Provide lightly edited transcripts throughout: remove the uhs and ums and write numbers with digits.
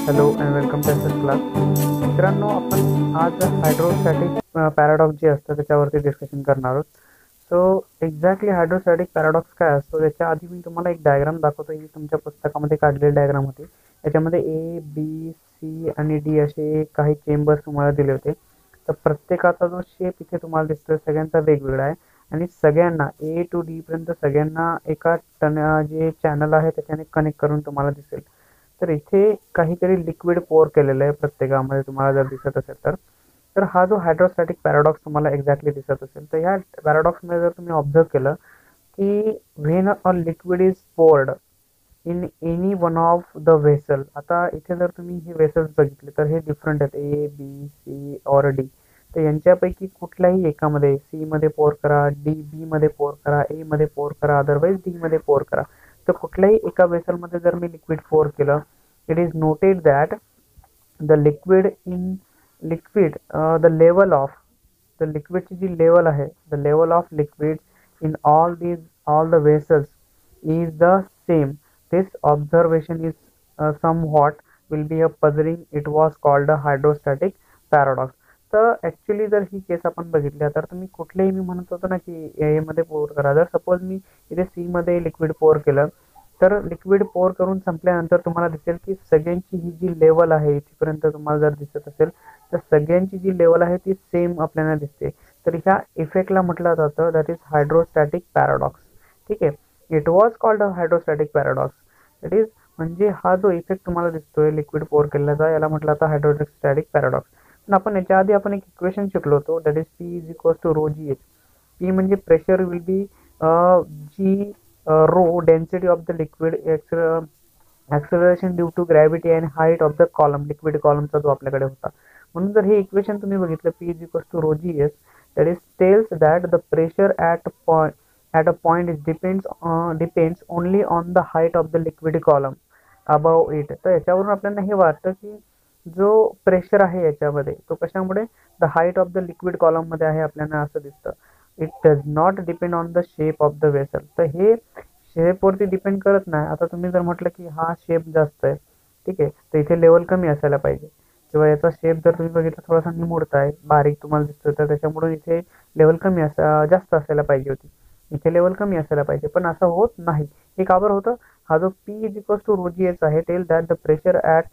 Hello and welcome to S class. मित्रांनो, आपण आज हायड्रोस्टॅटिक पॅराडॉक्स जे असतं त्याच्यावरती डिस्कशन करणार आहोत. सो एक्झॅक्टली हायड्रोस्टॅटिक पॅराडॉक्स काय असतो त्याच्या आधी मी तुम्हाला एक डायग्राम दाखवतो. ही तुमच्या पुस्तकामध्ये काढलेली डायग्राम होती. याच्यामध्ये ए बी सी आणि डी असे काही चेंबर्स तुम्हाला दिले होते. तर प्रत्येकाचा जो शेप इथे तुम्हाला दिसतोय सगळ्यांचा वेगवेगळा आहे आणि सगळ्यांना ए टू डी पर्यंत सगळ्यांना एका जे चॅनल आहे त्याच्याने कनेक्ट करून तुम्हाला दिसेल. तर इथे काहीतरी लिक्विड पोर केलेलं आहे प्रत्येकामध्ये तुम्हाला जर दिसत असेल तर हा जो हायड्रोस्टॅटिक पॅराडॉक्स तुम्हाला एक्झॅक्टली दिसत असेल. तर ह्या पॅराडॉक्समध्ये जर तुम्ही ऑब्झर्व केलं की when a liquid is poured in any one of the vessel. आता इथे जर तुम्ही हे व्हेसल्स बघितले तर हे डिफरंट आहेत, ए बी सी और डी. तर यांच्यापैकी कुठल्याही एकामध्ये सी मध्ये पोर करा, डी बी मध्ये पोर करा, ए मध्ये पोर करा, अदरवाईज डी मध्ये पोर करा. तर कुठल्याही एका व्हेसलमध्ये जर मी लिक्विड पोर केलं, it is noted that the liquid the level of the लिक्विडची जी लेवल आहे, the level of liquid in all the vessels is the same. This observation is somewhat will be a puzzling. It was called a hydrostatic paradox. तर actually जर ही केस आपण बघितल्या तर तुम्ही कुठलेही मी म्हणत होतो ना की ए मध्ये पोर करा. जर सपोज मी इथे सी मध्ये लिक्विड पोर केलं तर लिक्विड पोर करून संपल्यानंतर तुम्हाला दिसेल की सगळ्यांची ही जी लेवल आहे इथपर्यंत तुम्हाला जर दिसत असेल तर सगळ्यांची जी लेवल आहे ती सेम आपल्याला दिसते. तर ह्या इफेक्टला म्हटलं जातं दॅट इज हायड्रोस्टॅटिक पॅराडॉक्स. ठीक आहे. It was called a hydrostatic paradox. It is म्हणजे हा जो इफेक्ट तुम्हाला दिसतोय लिक्विड पोर केल्याचा याला म्हटलं जातं हायड्रोस्टॅटिक पॅराडॉक्स. पण आपण याच्या आधी आपण एक इक्वेशन शिकलो होतो that is P is equals to rho G H. P म्हणजे pressure will be G rho density of the liquid, acceleration due to gravity and height of the column, liquid कॉलमचा जो आपल्याकडे होता. म्हणून जर हे इक्वेशन तुम्ही बघितलं P is equals to rho G S, that is tells that the pressure at a point it depends only on the height of the liquid column above it. तर याच्यावरून आपल्याला हे वाटतं की जो प्रेशर आहे याच्यामध्ये तो कशामुळे the height of the liquid column मध्ये आहे आपल्याला असं दिसतं. It does not depend on the shape of the vessel. तर हे शेप वरती डिपेंड करत नाही. आता तुम्ही जर म्हटलं की हा शेप जास्त आहे, ठीक आहे, तर इथे लेवल कमी असायला पाहिजे. किंवा याचा शेप जर तुम्ही बघितला थोडासा निमुळता आहे, बारीक तुम्हाला दिसतोय, तर त्याच्यामुळे इथे लेवल जास्त असायला पाहिजे होती, इथे लेवल कमी असायला पाहिजे. पण असं होत नाही. हे का बरं होतं? हा जो P is equals to rho G H आहे tell that the pressure at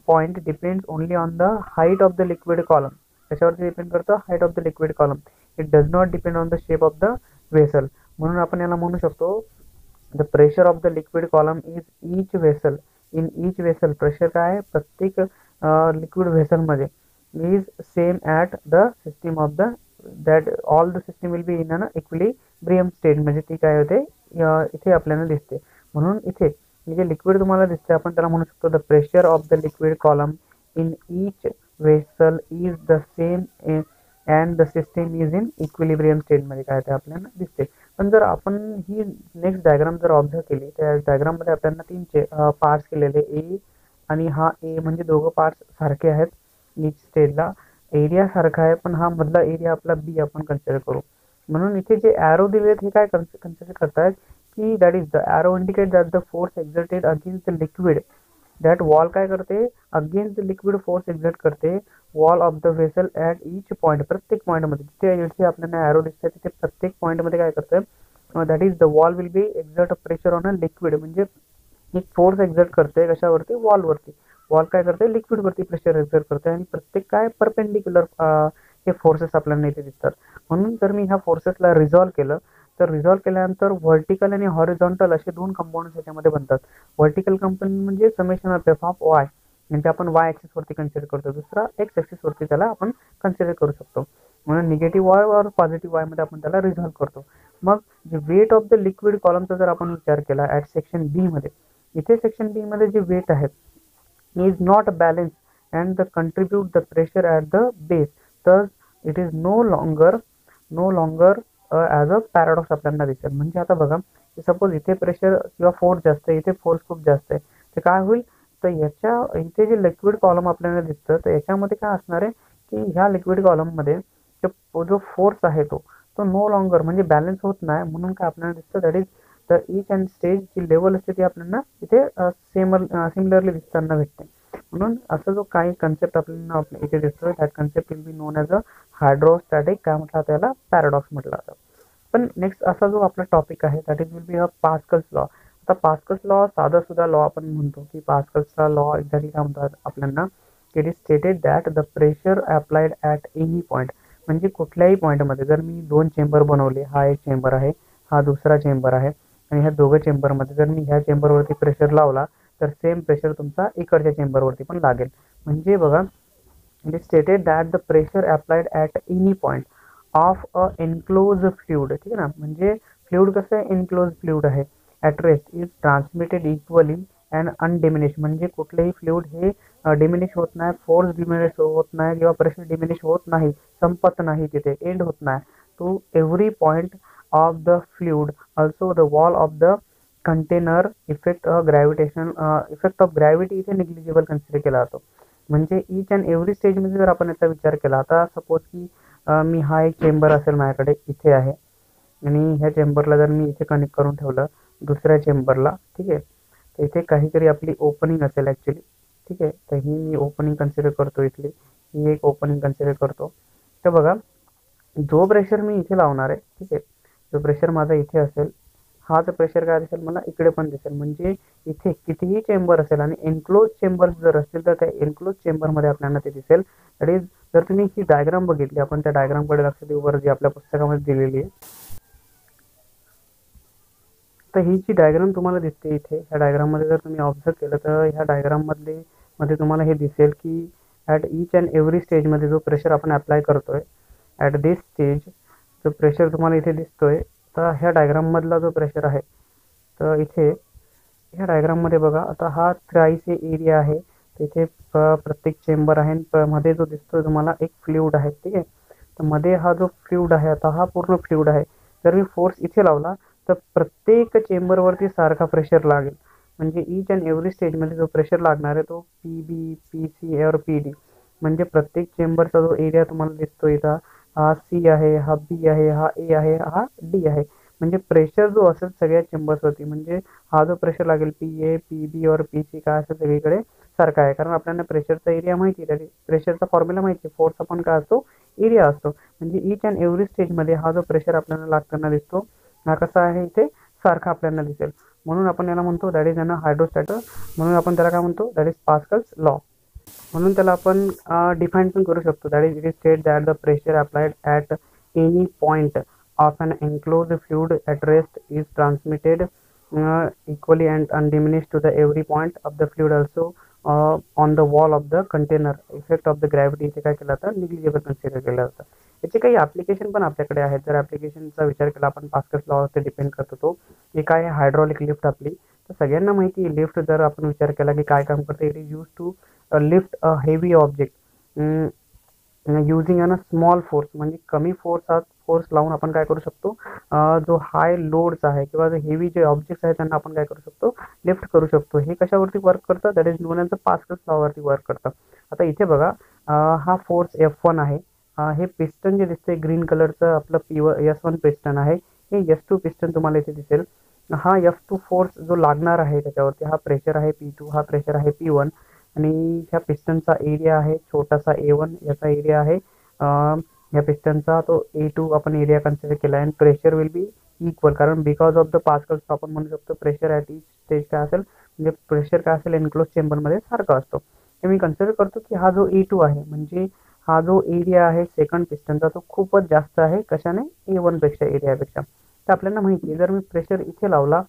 point depends only on the height of the liquid column. त्याच्यावरती डिपेंड करतं height of the liquid column. It does not depend on the shape of the vessel. म्हणून आपण याला म्हणू शकतो the pressure of the liquid column is each vessel. In each vessel pressure काय आहे प्रत्येक लिक्विड व्हेसलमध्ये is same at the system of the that all the system will be in an equilibrium state. म्हणजे ती काय होते इथे आपल्याला दिसते. म्हणून इथे जे लिक्विड तुम्हाला दिसते आपण त्याला म्हणू शकतो the pressure of the liquid column in each vessel is the same and the system is in equilibrium state. मध्ये काय ते आपल्याला दिसते. पण जर आपण ही नेक्स्ट डायग्राम जर ऑब्झर्व केली त्या डायग्राम मध्ये आपल्याला तीन पार्ट्स केलेले ए आणि हा ए म्हणजे दोघं पार्ट्स सारखे आहेत. ईच स्टेटला एरिया सारखा आहे पण हा मधला एरिया आपला बी आपण कन्सिडर करू. म्हणून इथे जे ॲरो दिले हे काय कन्सिडर करतायत की that is the arrow indicate that the force exerted against the liquid. That wall काय करते against the liquid force exert करते wall of the vessel at each point. प्रत्येक पॉईंटमध्ये जिथे आपल्याला ॲरो दिसतात तिथे प्रत्येक पॉईंटमध्ये काय करतं that is the wall will be exert a pressure on a liquid. म्हणजे एक फोर्स एक्झर्ट करते कशावरती वॉलवरती. वॉल काय करते लिक्विडवरती प्रेशर एक्झर्ट करते आणि प्रत्येक काय परपेंडिक्युलर हे फोर्सेस आपल्याला इथे दिसतात. म्हणून जर मी ह्या फोर्सेसला रिझॉल्व्ह केलं तर रिझॉल्व्ह केल्यानंतर व्हर्टिकल आणि हॉरिझॉन्टल असे दोन कंपाऊंड्स याच्यामध्ये बनतात. व्हर्टिकल कंपाऊंड म्हणजे summation of F of Y, म्हणजे आपण वाय ऍक्सिस वरती कन्सिडर करतो. दुसरा एक्स ऍक्सिस वरती त्याला आपण कन्सिडर करू शकतो. म्हणून निगेटिव्ह वाय और पॉझिटिव्ह वाय मध्ये आपण त्याला रिझॉल्व्ह करतो. मग जे वेट ऑफ द लिक्विड कॉलमचा जर आपण विचार केला ऍट सेक्शन बी मध्ये, इथे सेक्शन बी मध्ये जे वेट आहेत is not balanced and the contribute the pressure at the base. Thus it is no longer as a paradox आपल्याला दिसेल. म्हणजे आता बघा सपोज इथे प्रेशर किंवा फोर्स जास्त आहे, इथे फोर्स खूप जास्त आहे, तर काय होईल तर इथे जे लिक्विड कॉलम आपल्याला दिसतं तर याच्यामध्ये काय असणार आहे की ह्या लिक्विड कॉलम मध्ये जो फोर्स आहे तो नो लॉंगर म्हणजे बॅलन्स होत नाही. म्हणून काय आपल्याला दिसतं दॅट इज तर ईच अँड स्टेज जी लेवल असते ती आपल्याला इथे सिमिलरली दिसताना भेटते. म्हणून असं जो काही कन्सेप्ट आपल्याला इथे दिसतोय that concept will be known as a hydrostatic काय म्हटलं त्याला पॅराडॉक्स म्हटलं जातं. पण नेक्स्ट असा जो आपला टॉपिक आहे that is will be a Pascal's law. आता पास्कल्स लॉ साधा सुद्धा लॉ आपण म्हणतो की पास्कल्सचा लॉ एक्झॅक्टली काय म्हणतात आपल्याला, it is stated that the pressure applied at any point, म्हणजे कुठल्याही पॉईंटमध्ये जर मी दोन चेंबर बनवले, हा एक चेंबर आहे, हा दुसरा चेंबर आहे, आणि ह्या दोघं चेंबरमध्ये जर मी ह्या चेंबरवरती प्रेशर लावला तर सेम प्रेशर तुमचा इकडच्या चेंबरवरती पण लागेल. म्हणजे बघा, it is stated that the pressure applied at any point of a enclose fluid, ठीक आहे ना, म्हणजे फ्लुइड कसं आहे, एनक्लोज फ्लुइड आहे, at rest is transmitted equally and undiminish, म्हणजे कुठलेही फ्लुइड हे डिमिनिश होत नाही, फोर्स डिमिनिश होत नाही किंवा प्रेशर डिमिनिश होत नाही, संपत नाही, तिथे एंड होत नाही, to every point of the fluid. Also the wall of the container effect gravitation effect of gravity इथे निग्लिजिबल कन्सिडर केला जातो. म्हणजे ईच अँड एव्हरी स्टेजमध्ये जर आपण याचा विचार केला, आता सपोज की मी हा एक चेंबर असेल माझ्याकडे इथे आहे, आणि ह्या चेंबरला जर मी इथे कनेक्ट करून ठेवलं दुसऱ्या चेंबरला, ठीक आहे, तर इथे काहीतरी आपली ओपनिंग असेल ॲक्च्युली, ठीक आहे, तर ही मी ओपनिंग कन्सिडर करतो, इथली ही एक ओपनिंग कन्सिडर करतो. तर बघा, जो प्रेशर मी इथे लावणार आहे, ठीक आहे, जो प्रेशर माझा इथे असेल, हाच प्रेशर काय दिसेल मला इकडे पण दिसेल. म्हणजे इथे कितीही चेंबर असेल आणि एन्क्लोज चेंबर्स जर असतील तर त्या एन्क्लोज चेंबरमध्ये आपल्याला ते दिसेल. दॅट इज, जर तुम्ही ही डायग्राम बघितली, आपण त्या डायग्रामकडे लक्ष देऊ बरं, जी आपल्या पुस्तकामध्ये दिलेली आहे. तर ही जी डायग्राम तुम्हाला दिसते इथे, ह्या डायग्राममध्ये जर तुम्ही ऑब्झर्व केलं तर ह्या डायग्राममध्ये तुम्हाला हे दिसेल की ॲट ईच अँड एव्हरी स्टेजमध्ये जो प्रेशर आपण अप्लाय करतोय, ॲट दिस स्टेज जो प्रेशर तुम्हाला इथे दिसतोय, तर ह्या डायग्राममधला जो प्रेशर आहे, तर इथे ह्या डायग्राममध्ये बघा, आता हा थ्राईस एरिया आहे, तिथे प्रत्येक चेंबर आहे, मध्ये जो दिसतोय तुम्हाला एक फ्लुइड आहे, ठीक आहे, तर मध्ये हा जो फ्लुइड आहे, आता हा पूर्ण फ्लुइड आहे, जर मी फोर्स इथे लावला तर प्रत्येक चेंबरवरती सारखा प्रेशर लागेल. म्हणजे ईच अँड एव्हरी स्टेजमध्ये जो प्रेशर लागणार आहे तो पी बी, पी सी और पी डी, म्हणजे प्रत्येक चेंबरचा जो एरिया तुम्हाला दिसतो इथं, हा सी आहे, हा बी आहे, हा ए आहे, हा डी आहे. म्हणजे प्रेशर जो असेल सगळ्या चेंबर्सवरती, म्हणजे हा जो प्रेशर लागेल पी ए, पी बी और पी सी काय असेल सगळीकडे सारखा आहे. कारण आपल्याला प्रेशरचा एरिया माहिती आहे, प्रेशरचा फॉर्म्युला माहिती आहे, फोर्स आपण काय असतो, एरिया असतो. म्हणजे ईच अँड एव्हरी स्टेजमध्ये हा जो प्रेशर आपल्याला लागताना दिसतो, हा कसा आहे इथे सारखा आपल्याला दिसेल. म्हणून आपण याला म्हणतो दॅट इज अन हायड्रोस्टॅटर, म्हणून आपण त्याला काय म्हणतो, दॅट इज पास्कल्स लॉ. म्हणून त्याला आपण डिफाईन पण करू शकतो, that is it is state that the pressure applied at any point of an enclosed fluid at rest is transmitted equally and undiminished to the every point of the fluid, also on the wall of the container. Effect of the gravity इथे काय केलं जातं, negligible consider केलं जातं. याचे काही application पण आपल्याकडे आहेत. जर ॲप्लिकेशनचा विचार केला आपण, पास्कल्स लॉवरती डिपेंड करतो तो, की काय आहे हायड्रॉलिक लिफ्ट आपली, तर सगळ्यांना माहिती आहे लिफ्ट जर आपण विचार केला की काय काम करते, it is use to lift a heavy object using an a small force, म्हणजे कमी फोर्स लावून आपण काय करू शकतो, जो हाय लोड्स आहे किंवा हेवी जे ऑब्जेक्ट्स आहेत त्यांना आपण काय करू शकतो, लिफ्ट करू शकतो. हे कशावरती वर्क करतं, that is known as a Pascal's लॉवरती वर्क करतं. आता इथे बघा, हा फोर्स F1 आहे, हे पिस्टन जे दिसते ग्रीन कलरचं आपलं S1 पिस्टन आहे, हे S2 पिस्टन तुम्हाला इथे दिसेल. हा F2 फोर्स जो लागणार आहे त्याच्यावरती, हा प्रेशर आहे P2, हा प्रेशर आहे P1, आणि ह्या पिस्टनचा एरिया आहे छोटासा A1, याचा एरिया आहे या पिस्टनचा तो A2 आपण एरिया कन्सिडर केला आहे. आणि प्रेशर विल बी इक्वल, कारण बिकॉज ऑफ द पास्कल्स आपण म्हणू शकतो प्रेशर ॲट ईच स्टेज काय असेल, म्हणजे प्रेशर काय असेल एन्क्लोज चेंबरमध्ये सारखा असतो. हे मी कन्सिडर करतो की हा जो A2 आहे, म्हणजे हा जो एरिया आहे सेकंड पिस्टनचा, तो खूपच जास्त आहे कशाने, A1 पेक्षा, एरियापेक्षा. तर आपल्याला माहिती आहे जर मी प्रेशर इथे लावला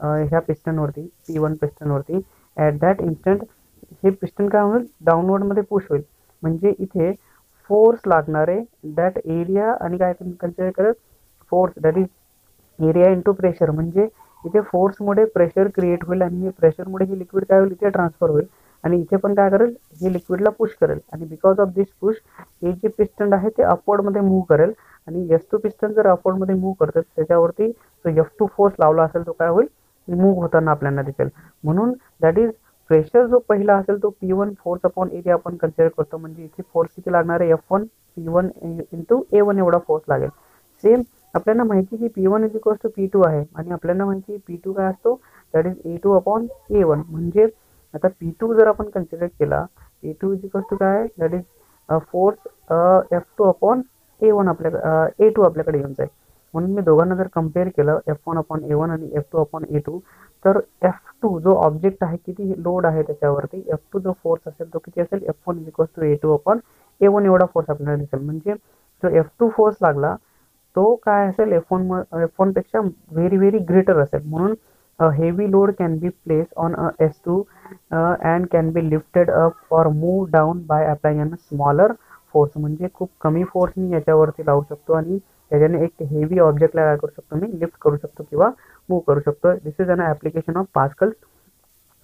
ह्या पिस्टनवरती, P1 पिस्टनवरती, ॲट दॅट इन्स्टंट हे पिस्टन काय होईल, डाऊनवर्डमध्ये पुश होईल. म्हणजे इथे फोर्स लागणार आहे दॅट एरिया, आणि काय कन्सिडर करत, force that is area into pressure, म्हणजे इथे फोर्समुळे प्रेशर क्रिएट होईल, आणि प्रेशरमुळे हे लिक्विड काय होईल, इथे ट्रान्सफर होईल, आणि इथे पण काय करेल, हे लिक्विडला पुश करेल, आणि बिकॉज ऑफ दिस पुश हे जे पिस्टन आहे ते अपवर्डमध्ये मूव्ह करेल, आणि S2 पिस्टन जर अपवर्डमध्ये मूव्ह करतात त्याच्यावरती जो F2 फोर्स लावला असेल तो काय होईल, मूव्ह होताना आपल्याला दिसेल. म्हणून दॅट इज प्रेशर जो पहिला असेल तो P1 फोर्स अपॉन एरिया आपण कन्सिडर करतो, म्हणजे इथे फोर्स किती लागणार आहे, F1 P1 इंटू A1 एवढा फोर्स लागेल. सेम आपल्याला माहिती की P1 is equals to P2 आहे, आणि आपल्याला माहिती P2 काय असतो, that is A2 upon A1, म्हणजे आता P2 जर आपण कन्सिडर केला, P2 इज इक्वल टू काय, that is force F2 upon A1 A2 आपल्याकडे येऊन जाईल. म्हणून मी दोघांना जर कम्पेअर केलं F1 अपॉन A1 आणि F2 अपॉन A2, तर F2 जो ऑब्जेक्ट आहे, किती लोड आहे त्याच्यावरती, F2 जो फोर्स असेल तो किती असेल, F1 is equal to A2 upon A1 एवढा फोर्स आपल्याला दिसेल. म्हणजे जो F2 फोर्स लागला तो काय असेल, F1 पेक्षा व्हेरी व्हेरी ग्रेटर असेल. म्हणून heavy load can be placed on a S2 and can be lifted up or moved down by applying a smaller force. म्हणजे खूप कमी फोर्स मी याच्यावरती लावू शकतो आणि त्याच्याने एक हेवी ऑब्जेक्टला काय करू शकतो, मी लिफ्ट करू शकतो किंवा मूव्ह करू शकतो. This is an application of Pascal's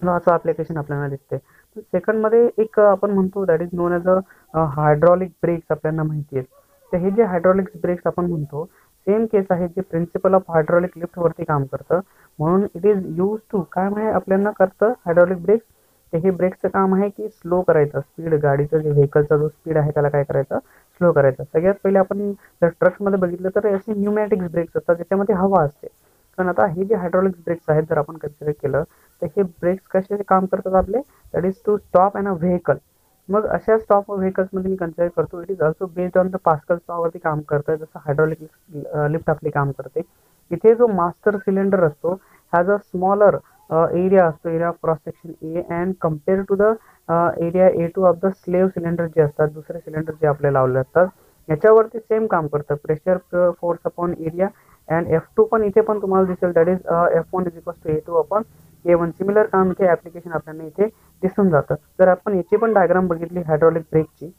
लॉचं ॲप्लिकेशन आपल्याला दिसते. सेकंडमध्ये एक आपण म्हणतो that is known as a hydraulic brakes आपल्याला माहिती आहेत. तर हे जे हायड्रॉलिक ब्रेक्स आपण म्हणतो, सेम केस आहे, जे प्रिन्सिपल ऑफ हायड्रॉलिक लिफ्टवरती काम करतं. म्हणून इट इज यूज टू काय म्हणजे आपल्याला करतं हायड्रॉलिक ब्रेक्स. तर हे ब्रेकचं काम आहे की स्लो करायचं स्पीड, गाडीचं जे व्हेकलचा जो स्पीड आहे त्याला काय करायचं, स्लो करायचं. सगळ्यात पहिले आपण जर ट्रक्समध्ये बघितलं तर असे न्यूमॅटिक्स ब्रेक्स असतात ज्याच्यामध्ये हवा असते. पण आता हे जे हायड्रॉलिक ब्रेक्स आहेत जर आपण कन्सिडर केलं, तर हे ब्रेक्स कसे काम करतात आपले, that is to stop an a vehicle. मग अशा स्टॉप व्हेकल्समध्ये मी कन्सिडर करतो it is also based on the Pascal's लॉवरती काम करतं, जसं हायड्रॉलिक लिफ्ट आपली काम करते. इथे जो मास्टर सिलेंडर असतो हॅज अ स्मॉलर एरिया असतो, area of cross section A, and compare to the area A2 of the slave cylinder जे असतात, दुसरे सिलेंडर जे आपले लावले असतात, याच्यावरती सेम काम करतं, pressure force upon area. And F2 पण इथे पण तुम्हाला दिसेल, that is F1 is equal to A2 upon A1. Similar काम इथे ॲप्लिकेशन आपल्याला इथे दिसून जातं. जर आपण याची पण डायग्राम बघितली हायड्रॉलिक ब्रेकची,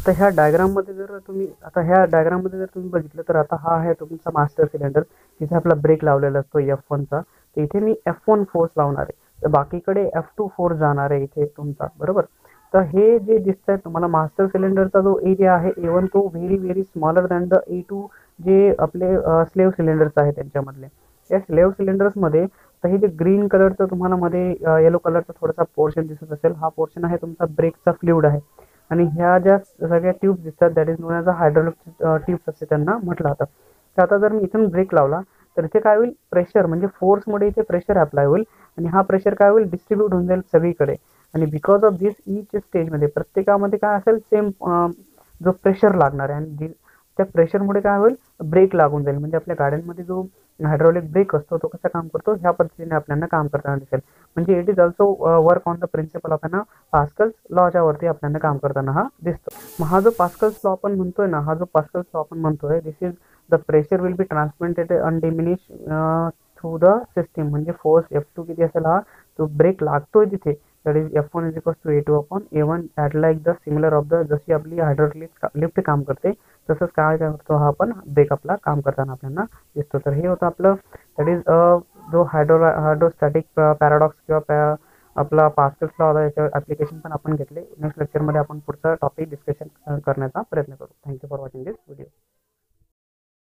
तर ह्या डायग्राममध्ये जर तुम्ही बघितलं, तर आता हा आहे तुमचा मास्टर सिलेंडर, तिथे आपला ब्रेक लावलेला असतो F1चा. तर इथे मी F1 फोर्स लावणार आहे, तर बाकीकडे F2 फोर्स जाणार आहे इथे तुमचा, बरोबर. तर हे जे दिसतंय तुम्हाला मास्टर सिलेंडरचा जो एरिया आहे A1, तो very very smaller than the A2 जे आपले स्लेव सिलेंडर्स आहेत त्यांच्यामधले. या स्लेव सिलेंडर्समध्ये तर हे जे ग्रीन कलरचं तुम्हाला मध्ये येलो कलरचा थोडासा पोर्शन दिसत असेल, हा पोर्शन आहे तुमचा ब्रेकचा फ्लुइड आहे. आणि ह्या ज्या सगळ्या ट्यूब्स दिसतात that is known as a hydraulic tubes असे त्यांना म्हटलं जातं. तर आता जर मी इथून ब्रेक लावला, तर इथे काय होईल, प्रेशर म्हणजे फोर्समुळे इथे प्रेशर अप्लाय होईल आणि हा प्रेशर काय होईल, डिस्ट्रीब्यूट होऊन जाईल सगळीकडे. आणि बिकॉज ऑफ दिस ईच स्टेजमध्ये प्रत्येकामध्ये काय असेल, सेम जो प्रेशर लागणार आहे आणि त्या प्रेशरमुळे काय होईल, ब्रेक लागून जाईल. म्हणजे आपल्या गाड्यांमध्ये जो हायड्रॉलिक ब्रेक असतो तो कसा काम करतो, ह्या पद्धतीने आपल्याला काम करताना दिसेल. म्हणजे it is also work on the principle of Pascal's लॉच्या वरती आपल्याला काम करताना हा दिसतो. मग हा जो पास्कल्स लॉ आपण म्हणतोय ना, हा जो पास्कल्स लॉ आपण म्हणतोय, this is the pressure will be transmitted undiminish through the system. म्हणजे फोर्स F2 किती असेल, हा तो ब्रेक लागतोय तिथे, that is F1 is equal to A2 upon A1 at like the similar of the, जशी आपली हायड्रॉलिक लिफ्ट काम करते तसंच काय करतो हा आपण ब्रेक आपला काम करताना आपल्याला दिसतो. तर हे होतं आपलं दॅट इज जो हायड्रोस्टॅटिक पॅराडॉक्स किंवा आपला पास्कल्स लॉ होता, याच्यावर ॲप्लिकेशन पण आपण घेतले. नेक्स्ट लेक्चरमध्ये आपण पुढचा टॉपिक डिस्कशन करण्याचा प्रयत्न करू. Thank you for watching this video.